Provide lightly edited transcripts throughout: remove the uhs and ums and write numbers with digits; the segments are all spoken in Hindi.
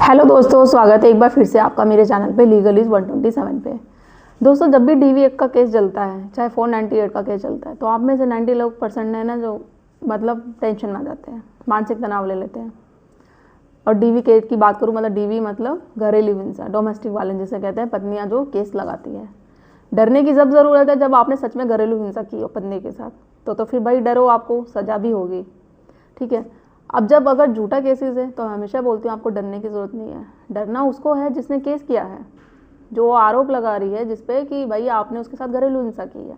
हेलो दोस्तों, स्वागत है एक बार फिर से आपका मेरे चैनल पे लीगल इज 127 पे। दोस्तों, जब भी डीवी एक्ट का केस चलता है, चाहे 498 का केस चलता है, तो आप में से 90% है ना जो मतलब टेंशन में आ जाते हैं, मानसिक तनाव ले लेते हैं। और डीवी केस की बात करूँ, मतलब डीवी मतलब घरेलू हिंसा, डोमेस्टिक वायलेंस जिसे कहते हैं, पत्नियाँ जो केस लगाती है। डरने की जब ज़रूरत है जब आपने सच में घरेलू हिंसा की हो पत्नी के साथ, तो फिर भाई डरो, आपको सज़ा भी होगी। ठीक है। अब जब अगर झूठा केसेस है तो हमेशा बोलती हूँ आपको डरने की ज़रूरत नहीं है। डरना उसको है जिसने केस किया है, जो आरोप लगा रही है जिसपे कि भाई आपने उसके साथ घरेलू हिंसा की है।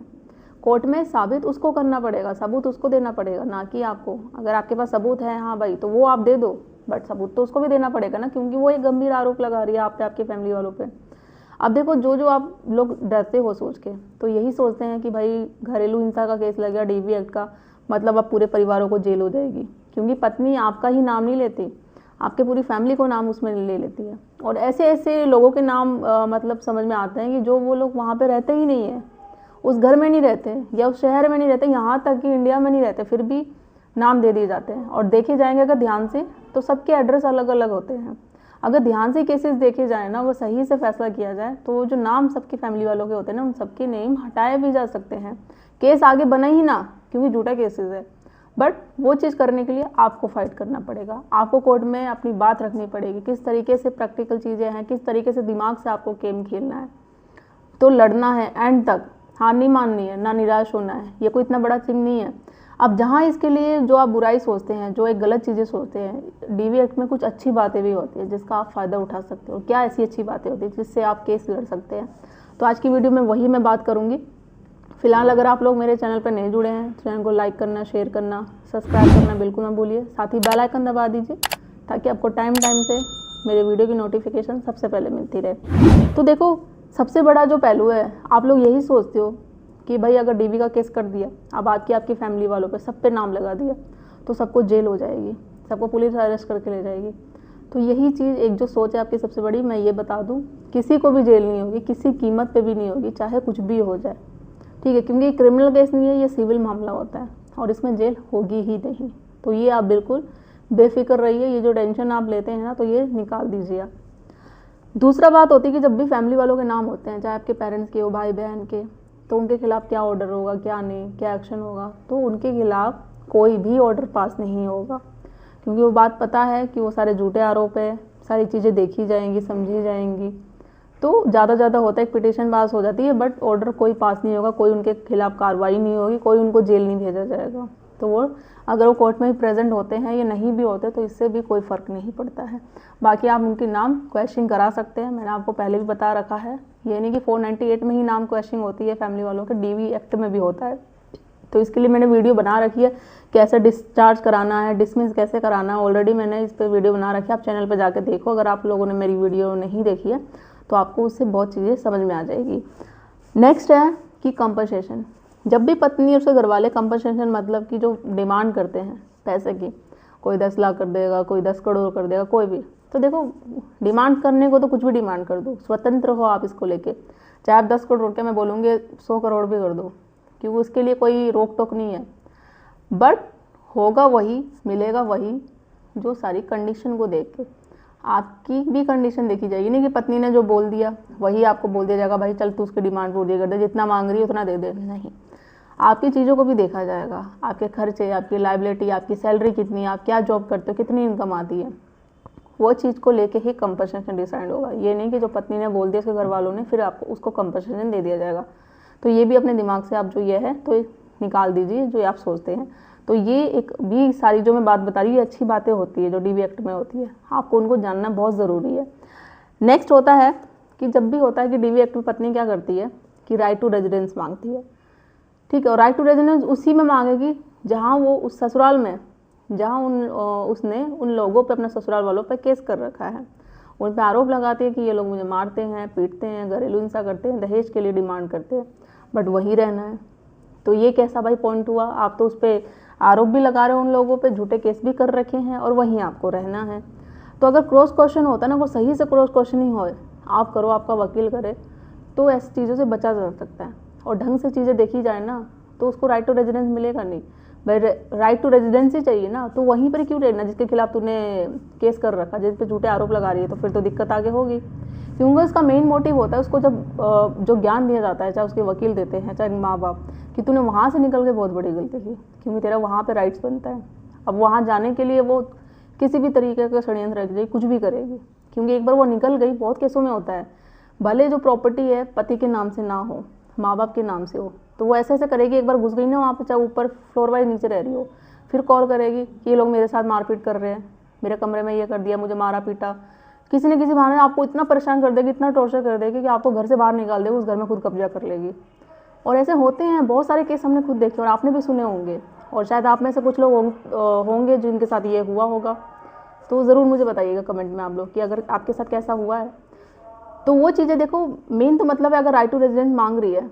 कोर्ट में साबित उसको करना पड़ेगा, सबूत उसको देना पड़ेगा, ना कि आपको। अगर आपके पास सबूत है हाँ भाई, तो वो आप दे दो, बट सबूत तो उसको भी देना पड़ेगा ना, क्योंकि वो एक गंभीर आरोप लगा रही है आप पे, आपकी फैमिली वालों पे। अब देखो, जो आप लोग डरते हो सोच के, तो यही सोचते हैं कि भाई घरेलू हिंसा का केस लग गया डीवी एक्ट का, मतलब अब पूरे परिवारों को जेल हो जाएगी। क्योंकि पत्नी आपका ही नाम नहीं लेती, आपके पूरी फैमिली को नाम उसमें ले लेती है। और ऐसे ऐसे लोगों के नाम मतलब समझ में आते हैं कि जो वो लोग वहाँ पे रहते ही नहीं है, उस घर में नहीं रहते या उस शहर में नहीं रहते, यहाँ तक कि इंडिया में नहीं रहते, फिर भी नाम दे दिए जाते हैं। और देखे जाएंगे अगर ध्यान से, तो सबके एड्रेस अलग अलग होते हैं। अगर ध्यान से केसेस देखे जाए ना, वो सही से फैसला किया जाए, तो जो नाम सबकी फैमिली वालों के होते हैं ना, उन सबके नेम हटाए भी जा सकते हैं। केस आगे बना ही ना, क्योंकि झूठा केसेस है। बट वो चीज़ करने के लिए आपको फाइट करना पड़ेगा, आपको कोर्ट में अपनी बात रखनी पड़ेगी, किस तरीके से प्रैक्टिकल चीज़ें हैं, किस तरीके से दिमाग से आपको गेम खेलना है। तो लड़ना है एंड तक, हार नहीं माननी है, ना निराश होना है। ये कोई इतना बड़ा चिन्ह नहीं है। अब जहाँ इसके लिए जो आप बुराई सोचते हैं, जो एक गलत चीज़ें सोचते हैं, डीवी एक्ट में कुछ अच्छी बातें भी होती है जिसका आप फ़ायदा उठा सकते हो। क्या ऐसी अच्छी बातें होती है जिससे आप केस लड़ सकते हैं, तो आज की वीडियो में वही मैं बात करूँगी। फिलहाल अगर आप लोग मेरे चैनल पर नहीं जुड़े हैं, चैनल को लाइक करना, शेयर करना, सब्सक्राइब करना बिल्कुल ना भूलिए। साथ ही बेल आइकन दबा दीजिए ताकि आपको टाइम से मेरे वीडियो की नोटिफिकेशन सबसे पहले मिलती रहे। तो देखो, सबसे बड़ा जो पहलू है, आप लोग यही सोचते हो कि भाई अगर डीवी का केस कर दिया, अब आपकी फैमिली वालों पे सब पे नाम लगा दिया, तो सबको जेल हो जाएगी, सबको पुलिस अरेस्ट करके ले जाएगी। तो यही चीज़ एक जो सोच है आपकी सबसे बड़ी, मैं ये बता दूँ, किसी को भी जेल नहीं होगी, किसी कीमत पे भी नहीं होगी, चाहे कुछ भी हो जाए। ठीक है, क्योंकि क्रिमिनल केस नहीं है, ये सिविल मामला होता है और इसमें जेल होगी ही नहीं। तो ये आप बिल्कुल बेफिक्र रहिए, ये जो टेंशन आप लेते हैं ना, तो ये निकाल दीजिए। दूसरा बात होती है कि जब भी फैमिली वालों के नाम होते हैं, चाहे आपके पेरेंट्स के हो, भाई बहन के, तो उनके खिलाफ क्या ऑर्डर होगा, क्या नहीं, क्या एक्शन होगा। तो उनके खिलाफ कोई भी ऑर्डर पास नहीं होगा, क्योंकि वो बात पता है कि वो सारे झूठे आरोप है, सारी चीज़ें देखी जाएंगी, समझी जाएंगी। तो ज़्यादा होता है एक पिटीशन पास हो जाती है, बट ऑर्डर कोई पास नहीं होगा, कोई उनके खिलाफ कार्रवाई नहीं होगी, कोई उनको जेल नहीं भेजा जाएगा। तो वो अगर वो कोर्ट में ही प्रेजेंट होते हैं या नहीं भी होते, तो इससे भी कोई फ़र्क नहीं पड़ता है। बाकी आप उनके नाम क्वेश्चन करा सकते हैं, मैंने आपको पहले भी बता रखा है। ये नहीं कि 498 में ही नाम क्वेश्चन होती है फैमिली वालों के, डीवी एक्ट में भी होता है। तो इसके लिए मैंने वीडियो बना रखी है, कैसे डिस्चार्ज कराना है, डिसमिस कैसे कराना है। ऑलरेडी मैंने इस पर वीडियो बना रखी है, आप चैनल पर जाके देखो। अगर आप लोगों ने मेरी वीडियो नहीं देखी है तो आपको उससे बहुत चीज़ें समझ में आ जाएगी। नेक्स्ट है कि कंपनसेशन। जब भी पत्नी और उसके घर वाले कंपनसेशन मतलब कि जो डिमांड करते हैं पैसे की, कोई 10 लाख कर देगा, कोई 10 करोड़ कर देगा, कोई भी। तो देखो, डिमांड करने को तो कुछ भी डिमांड कर दो, स्वतंत्र हो आप इसको लेके। चाहे आप 10 करोड़ के, मैं बोलूँगी 100 करोड़ भी कर दो, क्योंकि उसके लिए कोई रोक टोक नहीं है। बट होगा वही, मिलेगा वही, जो सारी कंडीशन को देख के। आपकी भी कंडीशन देखी जाएगी, नहीं कि पत्नी ने जो बोल दिया वही आपको बोल दिया जाएगा, भाई चल तू उसकी डिमांड पूरी कर दे, जितना मांग रही है उतना दे दे। नहीं, आपकी चीज़ों को भी देखा जाएगा, आपके खर्चे, आपकी लाइबिलिटी, आपकी सैलरी कितनी है, आप क्या जॉब करते हो, कितनी इनकम आती है, वो चीज़ को लेके ही कंपनसेशन डिसाइड होगा। ये नहीं कि जो पत्नी ने बोल दिया उसके घर वालों ने, फिर आपको उसको कंपनसेशन दे दिया जाएगा। तो ये भी अपने दिमाग से आप जो ये है तो निकाल दीजिए, जो आप सोचते हैं। तो ये एक भी सारी जो मैं बात बता रही हूँ, ये अच्छी बातें होती है जो डीवी एक्ट में होती है, आपको उनको जानना बहुत ज़रूरी है। नेक्स्ट होता है कि जब भी होता है कि डीवी एक्ट में पत्नी क्या करती है कि राइट टू रेजिडेंस मांगती है। ठीक है, और राइट टू रेजिडेंस उसी में मांगेगी जहाँ वो उस ससुराल में, जहाँ उसने उन लोगों पे, अपने ससुराल वालों पे केस कर रखा है, उन पर आरोप लगाती है कि ये लोग मुझे मारते हैं, पीटते हैं, घरेलू हिंसा करते हैं, दहेज के लिए डिमांड करते हैं, बट वही रहना है। तो ये कैसा भाई पॉइंट हुआ, आप तो उस पर आरोप भी लगा रहे हो, उन लोगों पे झूठे केस भी कर रखे हैं, और वहीं आपको रहना है। तो अगर क्रॉस क्वेश्चन होता है ना, वो सही से क्रॉस क्वेश्चन ही हो, आप करो, आपका वकील करे, तो ऐसी चीज़ों से बचा जा सकता है। और ढंग से चीज़ें देखी जाए ना, तो उसको राइट टू रेजिडेंस मिलेगा नहीं, भाई राइट टू रेजिडेंसी चाहिए ना, तो वहीं पर क्यों रहना जिसके खिलाफ तूने केस कर रखा, जिस पे झूठे आरोप लगा रही है, तो फिर तो दिक्कत आगे होगी। क्योंकि उसका मेन मोटिव होता है, उसको जब जो ज्ञान दिया जाता है, चाहे उसके वकील देते हैं चाहे माँ बाप, कि तूने वहाँ से निकल के बहुत बड़ी गलती की, क्योंकि तेरा वहाँ पे राइट्स बनता है। अब वहाँ जाने के लिए वो किसी भी तरीके का षड्यंत्र रख जाए, कुछ भी करेगी, क्योंकि एक बार वो निकल गई, बहुत केसों में होता है, भले जो प्रॉपर्टी है पति के नाम से ना हो, माँ बाप के नाम से हो, तो वो ऐसे ऐसे करेगी। एक बार घुस गई ना वहाँ पे, चाहे ऊपर फ्लोर वाइज नीचे रह रही हो, फिर कॉल करेगी कि ये लोग मेरे साथ मारपीट कर रहे हैं, मेरे कमरे में ये कर दिया, मुझे मारा पीटा, किसी न किसी बहाने आपको इतना परेशान कर देगी, इतना टॉर्चर कर देगी कि आपको घर से बाहर निकाल देगी, उस घर में खुद कब्जा कर लेगी। और ऐसे होते हैं बहुत सारे केस, हमने खुद देखे और आपने भी सुने होंगे, और शायद आप में से कुछ लोग होंगे जिनके साथ ये हुआ होगा। तो ज़रूर मुझे बताइएगा कमेंट में आप लोग कि अगर आपके साथ कैसा हुआ है। तो वो चीज़ें देखो, मेन तो मतलब है अगर राइट टू रेजिडेंस मांग रही है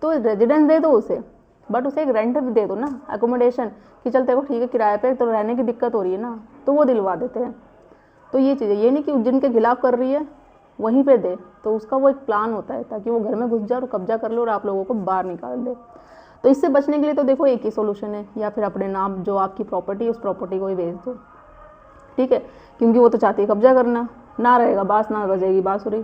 तो रेजिडेंस दे दो उसे, बट उसे एक रेंट भी दे दो ना, एकोमोडेशन, कि चल तेरे को ठीक है किराए पे तो रहने की दिक्कत हो रही है ना, तो वो दिलवा देते हैं। तो ये चीज़ें, ये नहीं कि जिनके खिलाफ कर रही है वहीं पे दे, तो उसका वो एक प्लान होता है ताकि वो घर में घुस जाए और कब्जा कर लो और आप लोगों को बाहर निकाल दे। तो इससे बचने के लिए तो देखो एक ही सोल्यूशन है, या फिर अपने नाम जो आपकी प्रॉपर्टी है उस प्रॉपर्टी को ही बेच दो, ठीक है, क्योंकि वो तो चाहती है कब्जा करना, ना रहेगा बांस ना बजेगी बांसुरी,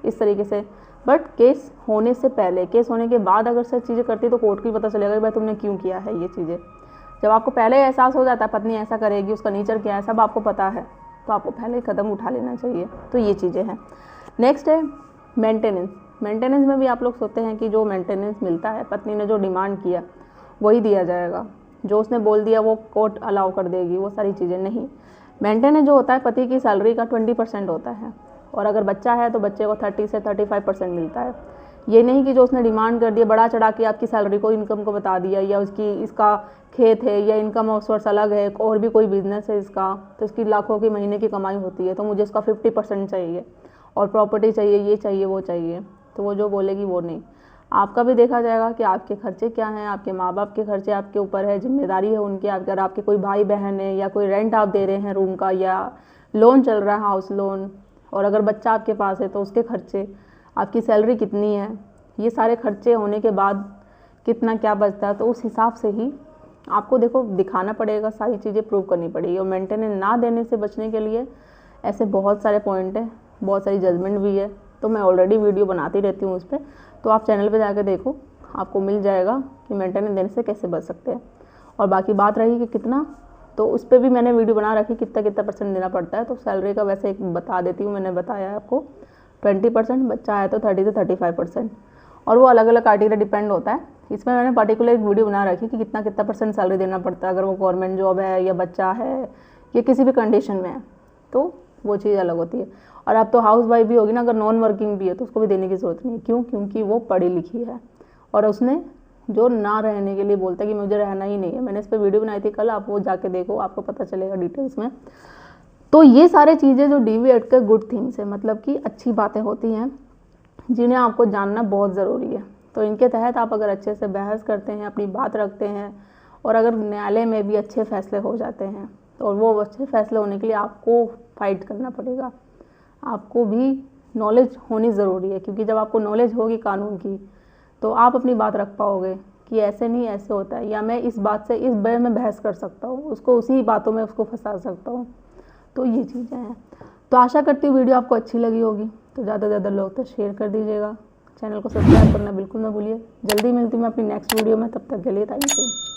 इस तरीके से। बट केस होने से पहले, केस होने के बाद अगर सब चीज़ें करती तो कोर्ट को ही पता चलेगा कि भाई तुमने क्यों किया है ये चीज़ें। जब आपको पहले एहसास हो जाता है पत्नी ऐसा करेगी, उसका नेचर क्या है, सब आपको पता है, तो आपको पहले कदम उठा लेना चाहिए। तो ये चीज़ें हैं। नेक्स्ट है मेंटेनेंस। मेंटेनेंस में भी आप लोग सोचते हैं कि जो मेंटेनेंस मिलता है, पत्नी ने जो डिमांड किया वही दिया जाएगा, जो उसने बोल दिया वो कोर्ट अलाउ कर देगी, वो सारी चीज़ें नहीं। मेंटेनेंस जो होता है पति की सैलरी का 20% होता है, और अगर बच्चा है तो बच्चे को 30 से 35% मिलता है। ये नहीं कि जो उसने डिमांड कर दिया, बढ़ा चढ़ा के आपकी सैलरी को, इनकम को बता दिया, या उसकी इसका खेत है या इनकम सोर्स अलग है और भी कोई बिजनेस है इसका, तो इसकी लाखों की महीने की कमाई होती है, तो मुझे इसका 50% चाहिए और प्रॉपर्टी चाहिए, ये चाहिए वो चाहिए, तो वो जो बोलेगी वो नहीं। आपका भी देखा जाएगा कि आपके खर्चे क्या हैं, आपके माँ बाप के खर्चे आपके ऊपर है, जिम्मेदारी है उनकी। अगर आपके कोई भाई बहन है या कोई रेंट आप दे रहे हैं रूम का, या लोन चल रहा है हाउस लोन, और अगर बच्चा आपके पास है तो उसके खर्चे, आपकी सैलरी कितनी है, ये सारे खर्चे होने के बाद कितना क्या बचता है, तो उस हिसाब से ही आपको देखो दिखाना पड़ेगा, सारी चीज़ें प्रूव करनी पड़ेगी। और मेंटेनेंस ना देने से बचने के लिए ऐसे बहुत सारे पॉइंट हैं, बहुत सारी जजमेंट भी है, तो मैं ऑलरेडी वीडियो बनाती रहती हूँ उस पर, तो आप चैनल पे जाके देखो, आपको मिल जाएगा कि मेंटेनेंस देने से कैसे बच सकते हैं। और बाकी बात रही कि कितना, तो उस पर भी मैंने वीडियो बना रखी कितना कितना % देना पड़ता है। तो सैलरी का वैसे एक बता देती हूँ, मैंने बताया है आपको 20%, बच्चा है तो 30 से 35%, और वो अलग अलग कैटेगरी डिपेंड होता है। इसमें मैंने पर्टिकुलर एक वीडियो बना रखी कि कितना कितना % सैलरी देना पड़ता है अगर वो गवर्नमेंट जॉब है या बच्चा है या किसी भी कंडीशन में है, तो वो चीज़ अलग होती है। और अब तो हाउस वाइफ भी होगी ना, अगर नॉन वर्किंग भी है तो उसको भी देने की ज़रूरत नहीं है। क्यों? क्योंकि वो पढ़ी लिखी है और उसने जो ना रहने के लिए बोलता है कि मुझे रहना ही नहीं है। मैंने इस पर वीडियो बनाई थी कल, आप वो जाके देखो, आपको पता चलेगा डिटेल्स में। तो ये सारे चीज़ें जो DV Act के गुड थिंग्स है, मतलब कि अच्छी बातें होती हैं जिन्हें आपको जानना बहुत ज़रूरी है। तो इनके तहत आप अगर अच्छे से बहस करते हैं, अपनी बात रखते हैं, और अगर न्यायालय में भी अच्छे फैसले हो जाते हैं, तो और वो अच्छे फैसले होने के लिए आपको फाइट करना पड़ेगा। आपको भी नॉलेज होनी ज़रूरी है, क्योंकि जब आपको नॉलेज होगी कानून की तो आप अपनी बात रख पाओगे कि ऐसे नहीं ऐसे होता है, या मैं इस बात से इस बारे में बहस कर सकता हूँ, उसको उसी बातों में उसको फंसा सकता हूँ। तो ये चीज़ें हैं। तो आशा करती हूँ वीडियो आपको अच्छी लगी होगी, तो ज़्यादा से ज़्यादा लोग तो शेयर कर दीजिएगा। चैनल को सब्सक्राइब करना बिल्कुल ना भूलिए। जल्दी मिलती हूँ मैं अपनी नेक्स्ट वीडियो में, तब तक के लिए थैंक यू।